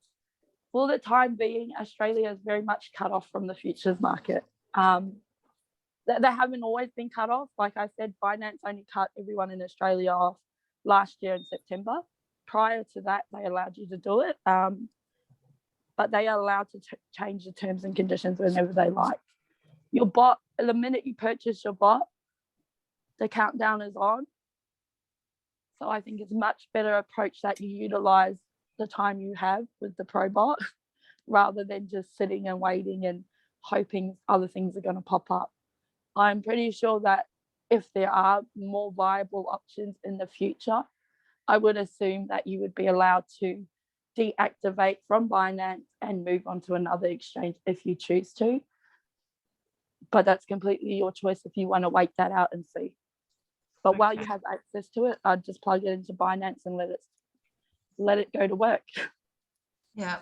for the time being, Australia is very much cut off from the futures market. They haven't always been cut off. Like I said, Binance only cut everyone in Australia off last year in September. Prior to that, they allowed you to do it, but they are allowed to change the terms and conditions whenever they like. Your bot, the minute you purchase your bot, the countdown is on. So I think it's a much better approach that you utilize the time you have with the pro bot rather than just sitting and waiting and hoping other things are going to pop up. I'm pretty sure that if there are more viable options in the future, I would assume that you would be allowed to deactivate from Binance and move on to another exchange if you choose to. But that's completely your choice if you want to wait that out and see. But while you have access to it, I'd just plug it into Binance and let it go to work. Yeah.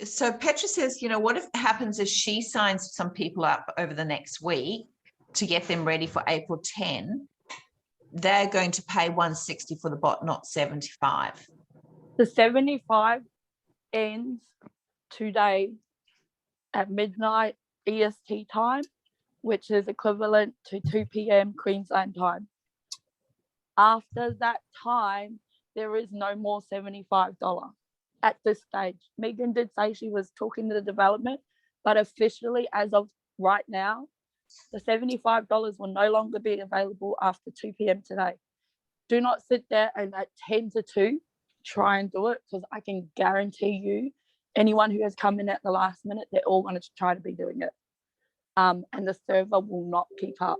So Petra says, what if happens if she signs some people up over the next week to get them ready for April 10? They're going to pay 160 for the bot, not 75. The 75 ends today at midnight EST time, which is equivalent to 2 p.m. Queensland time. After that time, there is no more $75 at this stage. Megan did say she was talking to the development, but officially, as of right now, the $75 will no longer be available after 2 p.m. today. Do not sit there and at 10 to 2 try and do it, because I can guarantee you anyone who has come in at the last minute, they're all going to try to be doing it. And the server will not keep up.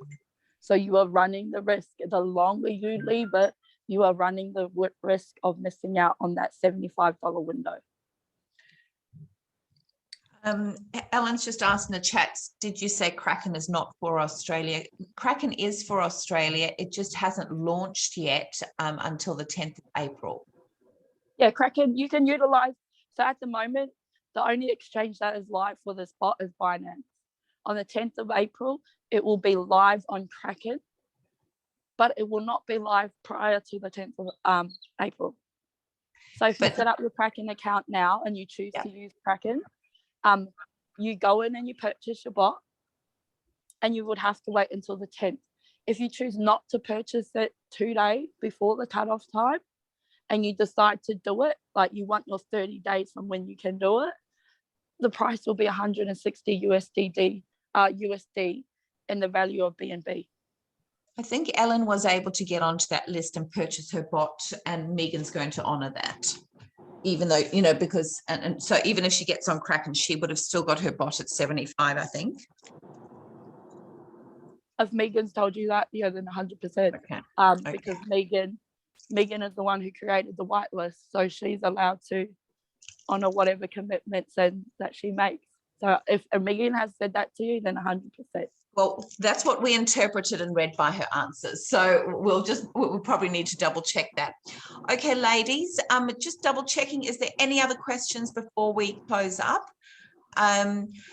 So you are running the risk. The longer you leave it, you are running the risk of missing out on that $75 window. Ellen's just asked in the chat, did you say Kraken is not for Australia? Kraken is for Australia. It just hasn't launched yet until the 10th of April. Yeah, Kraken, you can utilize. So at the moment, the only exchange that is live for this bot is Binance. On the 10th of April, it will be live on Kraken, but it will not be live prior to the 10th of April. So if you set up your Kraken account now and you choose to use Kraken, you go in and you purchase your bot, and you would have to wait until the 10th. If you choose not to purchase it 2 days before the cutoff time, and you decide to do it, like you want your 30 days from when you can do it, the price will be 160 USD in the value of BNB. I think Ellen was able to get onto that list and purchase her bot, and Megan's going to honor that. Even though, because, and so even if she gets on Kraken, she would have still got her bot at 75, I think. If Megan's told you that, then 100%. Okay. Because Megan is the one who created the whitelist, so she's allowed to honor whatever commitments that she makes. So if Megan has said that to you, then 100%. Well, that's what we interpreted and read by her answers. So we'll probably need to double check that. Okay, ladies, just double checking. Is there any other questions before we close up?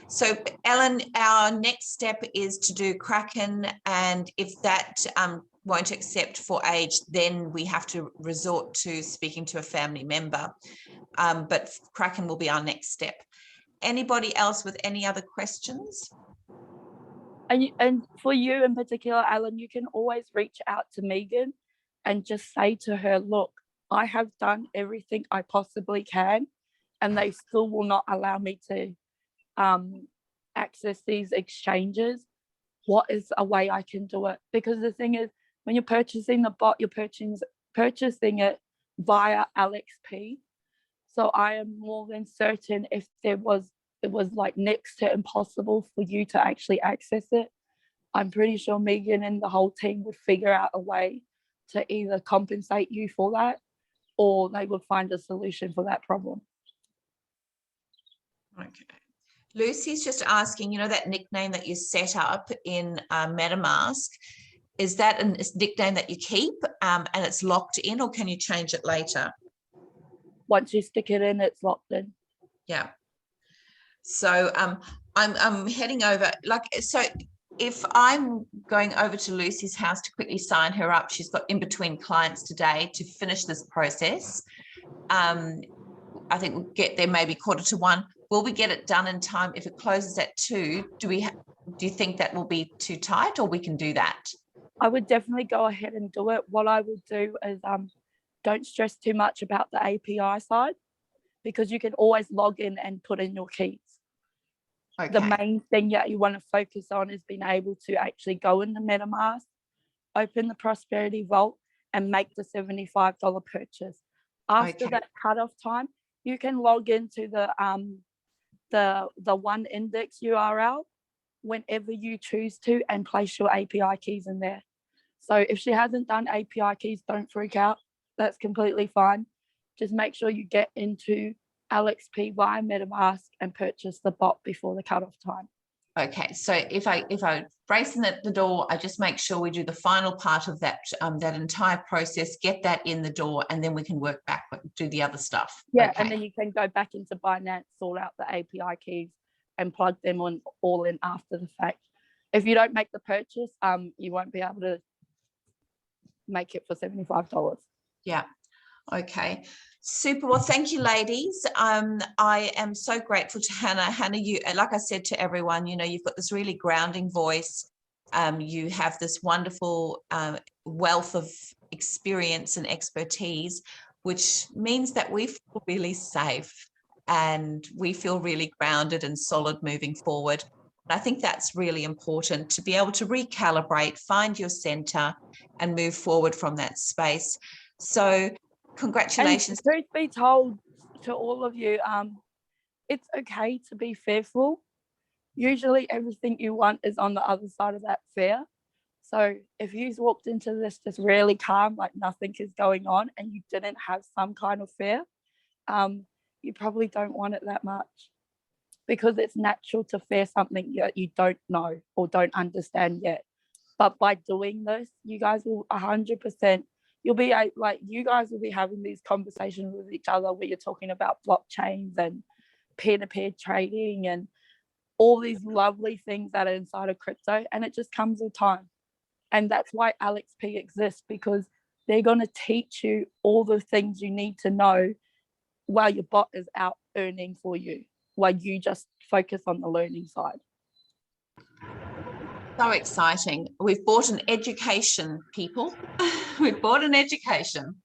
So Ellen, our next step is to do Kraken, and if that won't accept for age, then we have to resort to speaking to a family member. But Kraken will be our next step. Anybody else with any other questions? And for you in particular, Alan, you can always reach out to Megan and just say to her, look, I have done everything I possibly can, and they still will not allow me to access these exchanges. What is a way I can do it? Because the thing is, when you're purchasing the bot, you're purchasing it via LXP. So I am more than certain if it was like next to impossible for you to actually access it, I'm pretty sure Megan and the whole team would figure out a way to either compensate you for that, or they would find a solution for that problem. Okay. Lucy's just asking, that nickname that you set up in MetaMask, is that a nickname that you keep and it's locked in, or can you change it later? Once you stick it in, it's locked in. Yeah. So I'm heading over, so if I'm going over to Lucy's house to quickly sign her up, she's got in between clients today to finish this process. I think we'll get there maybe 1:45. Will we get it done in time? If it closes at 2, do you think that will be too tight, or we can do that? I would definitely go ahead and do it. What I would do is don't stress too much about the API side, because you can always log in and put in your keys. Okay. The main thing that you want to focus on is being able to actually go into MetaMask, open the Prosperity Vault, and make the $75 purchase. After that cutoff time, you can log into the one index URL whenever you choose to and place your API keys in there. So if she hasn't done API keys, don't freak out. That's completely fine. Just make sure you get into LXP via MetaMask and purchase the bot before the cutoff time. Okay, so if I brace in at the door, I just make sure we do the final part of that that entire process, get that in the door, and then we can work back, do the other stuff. Yeah, okay. And then you can go back into Binance, sort out the API keys, and plug them all in after the fact. If you don't make the purchase, you won't be able to make it for $75. Yeah. Okay. Super. Well, thank you, ladies. I am so grateful to Hannah. Hannah, you, like I said to everyone, you've got this really grounding voice. You have this wonderful wealth of experience and expertise, which means that we feel really safe and we feel really grounded and solid moving forward. And I think that's really important, to be able to recalibrate, find your center, and move forward from that space. So congratulations. And truth be told, to all of you, it's okay to be fearful. Usually everything you want is on the other side of that fear. So if you walked into this just really calm, like nothing is going on, and you didn't have some kind of fear, you probably don't want it that much, because it's natural to fear something that you don't know or don't understand yet. But by doing this, you guys will 100%, you guys will be having these conversations with each other where you're talking about blockchains and peer-to-peer trading and all these lovely things that are inside of crypto, and it just comes with time. And that's why LXP exists, because they're going to teach you all the things you need to know while your bot is out earning for you, while you just focus on the learning side. So exciting. We've bought an education, people. We've bought an education.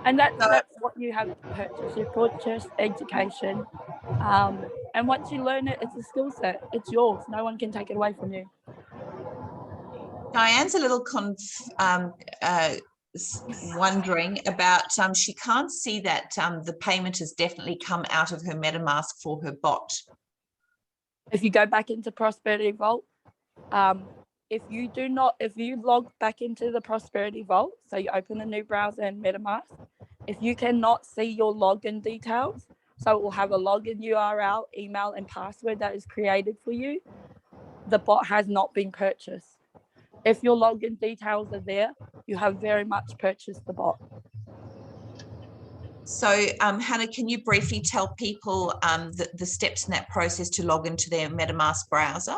And that's what you have purchased. You've purchased education. And once you learn it, it's a skill set. It's yours. No one can take it away from you. Diane's a little wondering about, she can't see that the payment has definitely come out of her MetaMask for her bot. If you go back into Prosperity Vault, if you log back into the Prosperity Vault, so you open a new browser in MetaMask, if you cannot see your login details, so it will have a login URL, email, and password that is created for you, the bot has not been purchased. If your login details are there, you have very much purchased the bot. So, Hannah, can you briefly tell people the steps in that process to log into their MetaMask browser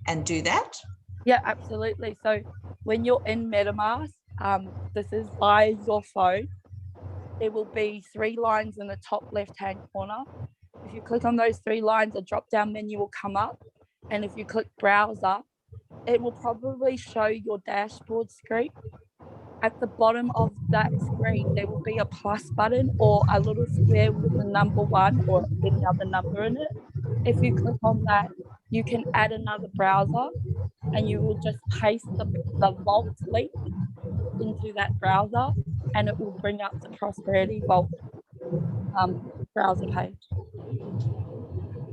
and do that? Yeah, absolutely. So when you're in MetaMask, this is by your phone. There will be 3 lines in the top left-hand corner. If you click on those 3 lines, a drop-down menu will come up. And if you click browser, it will probably show your dashboard screen. At the bottom of that screen, there will be a plus button or a little square with the number 1 or any other number in it. If you click on that, you can add another browser, and you will just paste the Vault link into that browser, and it will bring up the Prosperity Vault browser page.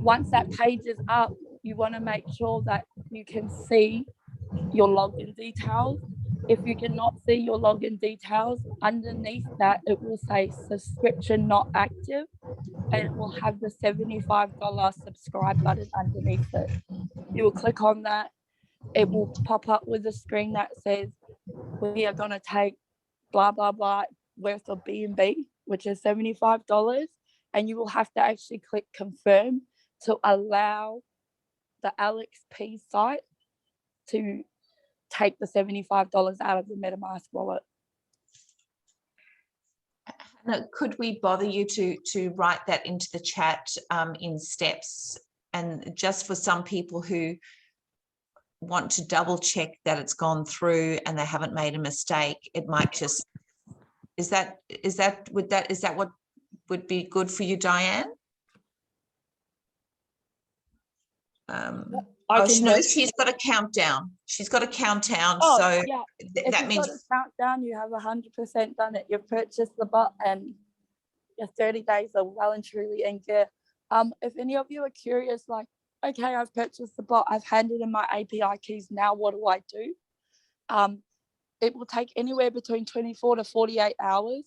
Once that page is up, you want to make sure that you can see your login details. If you cannot see your login details, underneath that, it will say subscription not active, and it will have the $75 subscribe button underneath it. You will click on that. It will pop up with a screen that says, we are going to take blah, blah, blah worth of B&B, which is $75. And you will have to actually click confirm to allow the Alex P site to take the $75 out of the MetaMask wallet. Now, could we bother you to write that into the chat in steps, and just for some people who want to double check that it's gone through and they haven't made a mistake, it might just, is that what would be good for you, Diane? Oh, no, she's got a countdown. She's got a countdown. Oh, so yeah. that means got a countdown, you have 100% done it. You've purchased the bot and your 30 days are well and truly in gear. If any of you are curious, like, okay, I've purchased the bot, I've handed in my API keys, now what do I do? It will take anywhere between 24 to 48 hours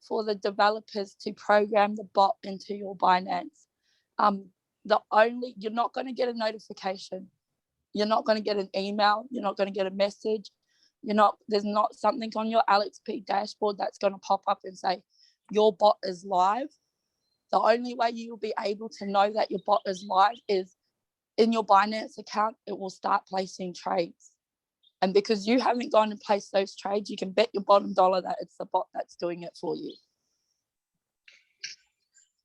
for the developers to program the bot into your Binance. You're not going to get a notification. You're not going to get an email. You're not going to get a message. There's not something on your Alex P dashboard that's going to pop up and say your bot is live. The only way you'll be able to know that your bot is live is in your Binance account. It will start placing trades. And because you haven't gone and placed those trades, you can bet your bottom dollar that it's the bot that's doing it for you.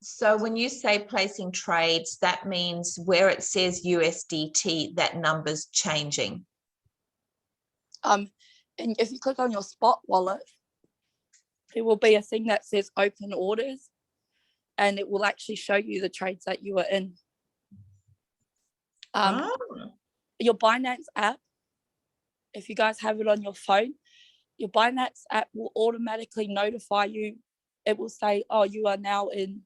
So when you say placing trades, that means where it says USDT, that number's changing. And if you click on your spot wallet, there will be a thing that says open orders, and it will actually show you the trades that you are in. Your Binance app, if you guys have it on your phone, your Binance app will automatically notify you. It will say, oh, you are now in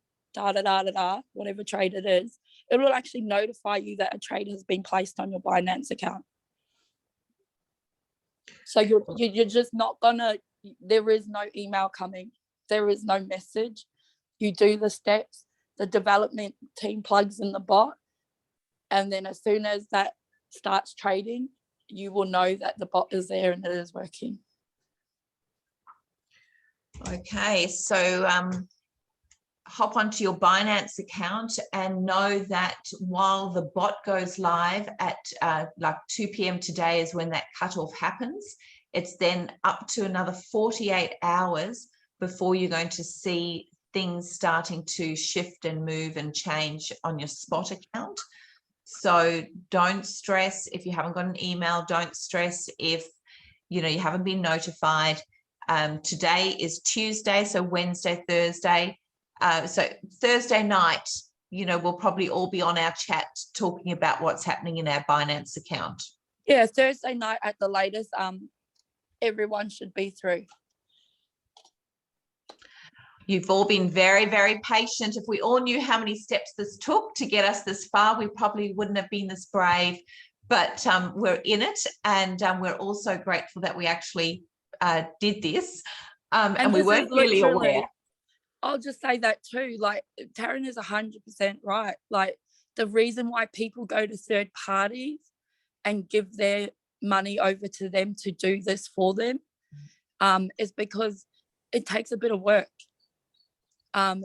whatever trade it is. It will actually notify you that a trade has been placed on your Binance account. So you're just not gonna, there is no email coming. There is no message. You do the steps, the development team plugs in the bot, and then as soon as that starts trading, you will know that the bot is there and it is working. Okay, so hop onto your Binance account and know that while the bot goes live at like 2 p.m. today is when that cutoff happens. It's then up to another 48 hours before you're going to see things starting to shift and move and change on your spot account. So don't stress if you haven't got an email. Don't stress if you haven't been notified. Today is Tuesday, so Wednesday, Thursday. So Thursday night, we'll probably all be on our chat talking about what's happening in our Binance account. Yeah, Thursday night at the latest. Everyone should be through. You've all been very, very patient. If we all knew how many steps this took to get us this far, we probably wouldn't have been this brave. But we're in it, and we're also grateful that we actually did this. And we weren't really aware. I'll just say that too. Like, Taryn is 100% right. Like, the reason why people go to third parties and give their money over to them to do this for them is because it takes a bit of work. And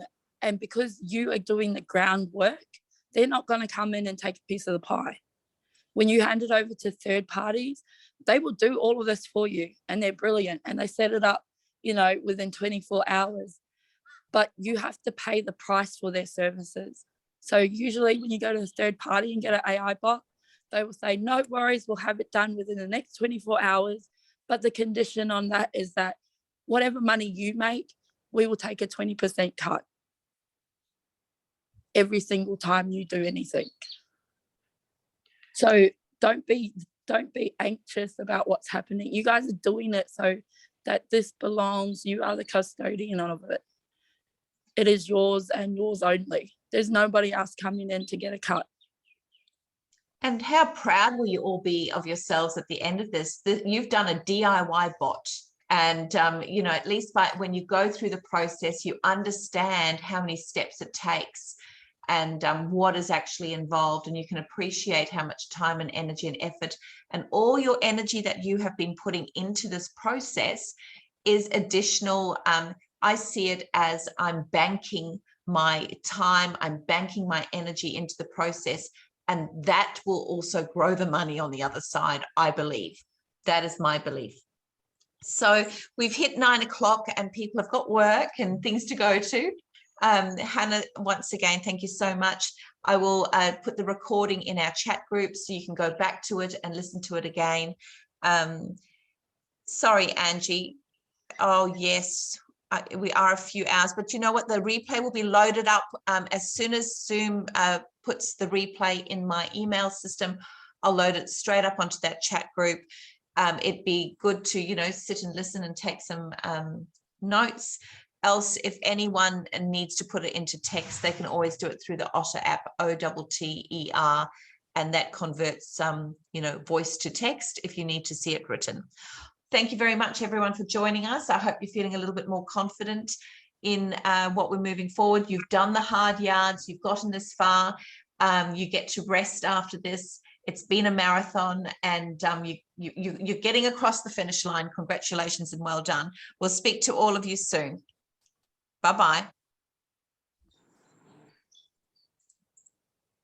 because you are doing the groundwork, they're not going to come in and take a piece of the pie. When you hand it over to third parties, they will do all of this for you, and they're brilliant, and they set it up, within 24 hours. But you have to pay the price for their services. So usually when you go to a third party and get an AI bot, they will say, no worries, we'll have it done within the next 24 hours. But the condition on that is that whatever money you make, we will take a 20% cut every single time you do anything. So don't be anxious about what's happening. You guys are doing it so that this belongs. You are the custodian of it. It is yours and yours only. There's nobody else coming in to get a cut. And how proud will you all be of yourselves at the end of this? You've done a DIY bot. And, you know, at least when you go through the process, you understand how many steps it takes and what is actually involved. And you can appreciate how much time and energy and effort and all your energy that you have been putting into this process is additional. I see it as I'm banking my time, I'm banking my energy into the process. And that will also grow the money on the other side, I believe. That is my belief. So we've hit 9 o'clock and people have got work and things to go to. Hannah, once again, thank you so much. I will put the recording in our chat group so you can go back to it and listen to it again. Sorry, Angie. Oh, yes, we are a few hours, but you know what? The replay will be loaded up as soon as Zoom puts the replay in my email system. I'll load it straight up onto that chat group. It'd be good to, you know, sit and listen and take some notes. Else, if anyone needs to put it into text, they can always do it through the Otter app, OTTER, and that converts you know, voice to text if you need to see it written. Thank you very much, everyone, for joining us. I hope you're feeling a little bit more confident in what we're moving forward. You've done the hard yards. You've gotten this far. You get to rest after this. It's been a marathon, and you're getting across the finish line. Congratulations and well done. We'll speak to all of you soon. Bye-bye.